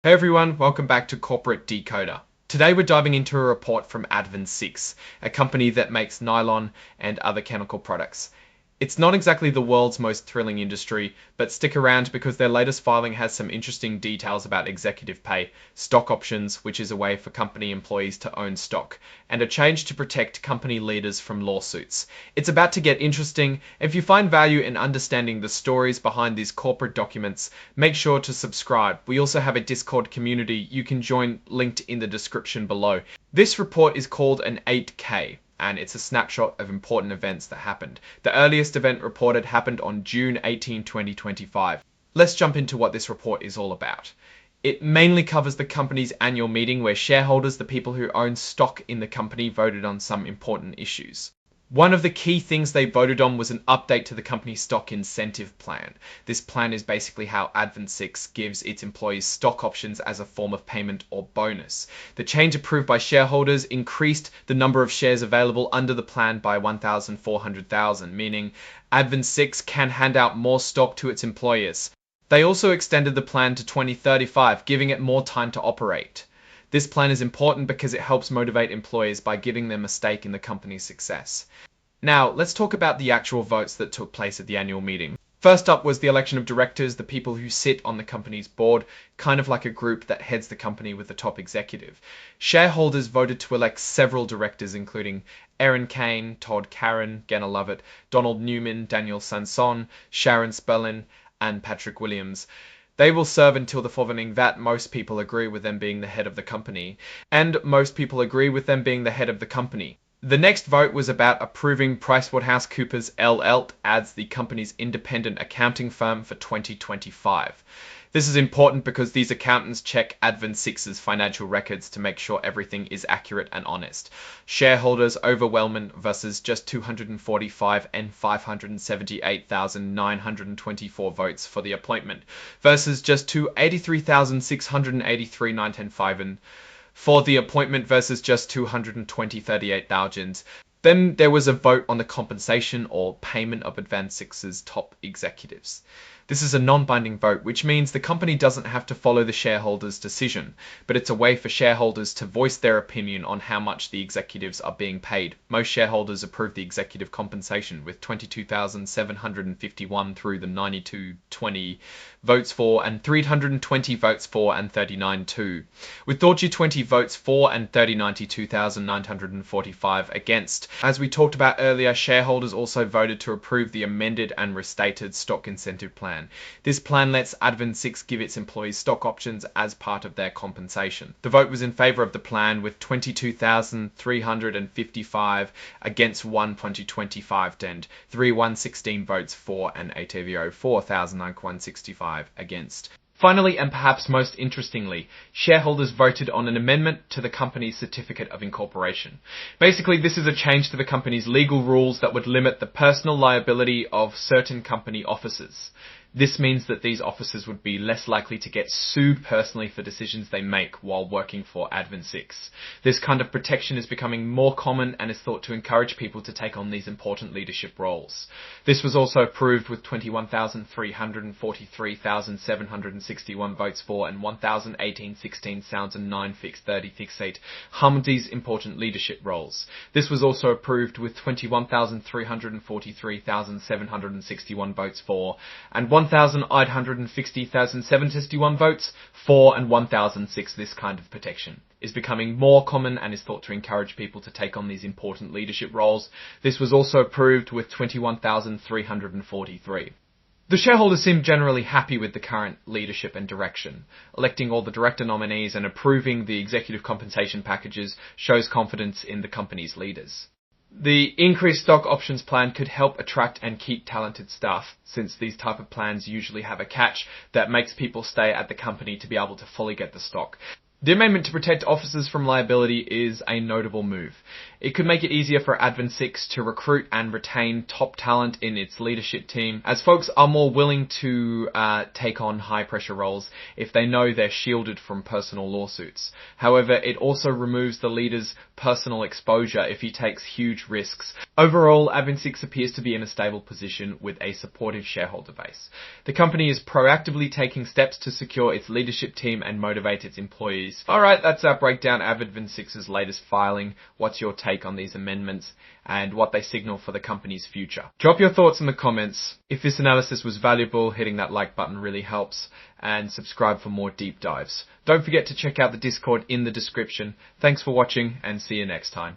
Hey everyone, welcome back to Corporate Decoder. Today we're diving into a report from AdvanSix, a company that makes nylon and other chemical products. It's not exactly the world's most thrilling industry, but stick around because their latest filing has some interesting details about executive pay, stock options, which is a way for company employees to own stock, and a change to protect company leaders from lawsuits. It's about to get interesting. If you find value in understanding the stories behind these corporate documents, make sure to subscribe. We also have a Discord community you can join, linked in the description below. This report is called an 8K. And it's a snapshot of important events that happened. The earliest event reported happened on June 18, 2025. Let's jump into what this report is all about. It mainly covers the company's annual meeting where shareholders, the people who own stock in the company, voted on some important issues. One of the key things they voted on was an update to the company's stock incentive plan. This plan is basically how AdvanSix gives its employees stock options as a form of payment or bonus. The change approved by shareholders increased the number of shares available under the plan by 1,400,000, meaning AdvanSix can hand out more stock to its employers. They also extended the plan to 2035, giving it more time to operate. This plan is important because it helps motivate employees by giving them a stake in the company's success. Now, let's talk about the actual votes that took place at the annual meeting. First up was the election of directors, the people who sit on the company's board, kind of like a group that heads the company with the top executive. Shareholders voted to elect several directors, including Erin Kane, Todd Caron, Genna Lovett, Donald Newman, Daniel Sanson, Sharon Spellin, and Patrick Williams. They will serve until the following that most people agree with them being the head of the company, and most people agree with them being the head of the company. The next vote was about approving PricewaterhouseCoopers LLP as the company's independent accounting firm for 2025. This is important because these accountants check AdvanSix's financial records to make sure everything is accurate and honest. Shareholders overwhelming versus just 245 and 578,924 votes for the appointment versus just 283,683,905 for the appointment versus just 238,000. Then there was a vote on the compensation or payment of AdvanSix's top executives. This is a non-binding vote, which means the company doesn't have to follow the shareholders' decision, but it's a way for shareholders to voice their opinion on how much the executives are being paid. Most shareholders approved the executive compensation with 22,751 through the 9220 votes for and 320 votes for and 39-2. With 20 votes for and 92,945 against. As we talked about earlier, shareholders also voted to approve the amended and restated stock incentive plan. This plan lets AdvanSix give its employees stock options as part of their compensation. The vote was in favor of the plan with 22,355 against 1,2025 and 3,116 votes for and 4,965 against. Finally, and perhaps most interestingly, shareholders voted on an amendment to the company's certificate of incorporation. Basically, this is a change to the company's legal rules that would limit the personal liability of certain company officers. This means that these officers would be less likely to get sued personally for decisions they make while working for AdvanSix. This kind of protection is becoming more common and is thought to encourage people to take on these important leadership roles. This was also approved with 21,343,761 votes for and 1,018.16 sounds and 9 fixed 30 fixed 8 these important leadership roles. This was also approved with 21,343,761 votes for and 1,860,761 votes for and 1,006. This kind of protection is becoming more common and is thought to encourage people to take on these important leadership roles. This was also approved with 21,343. The shareholders seem generally happy with the current leadership and direction. Electing all the director nominees and approving the executive compensation packages shows confidence in the company's leaders. The increased stock options plan could help attract and keep talented staff, since these type of plans usually have a catch that makes people stay at the company to be able to fully get the stock. The amendment to protect officers from liability is a notable move. It could make it easier for AdvanSix to recruit and retain top talent in its leadership team, as folks are more willing to take on high-pressure roles if they know they're shielded from personal lawsuits. However, it also removes the leader's personal exposure if he takes huge risks. Overall, AdvanSix appears to be in a stable position with a supportive shareholder base. The company is proactively taking steps to secure its leadership team and motivate its employees. Alright, that's our breakdown of AdvanSix's latest filing. What's your take on these amendments and what they signal for the company's future? Drop your thoughts in the comments. If this analysis was valuable, hitting that like button really helps, and subscribe for more deep dives. Don't forget to check out the Discord in the description. Thanks for watching, and see you next time.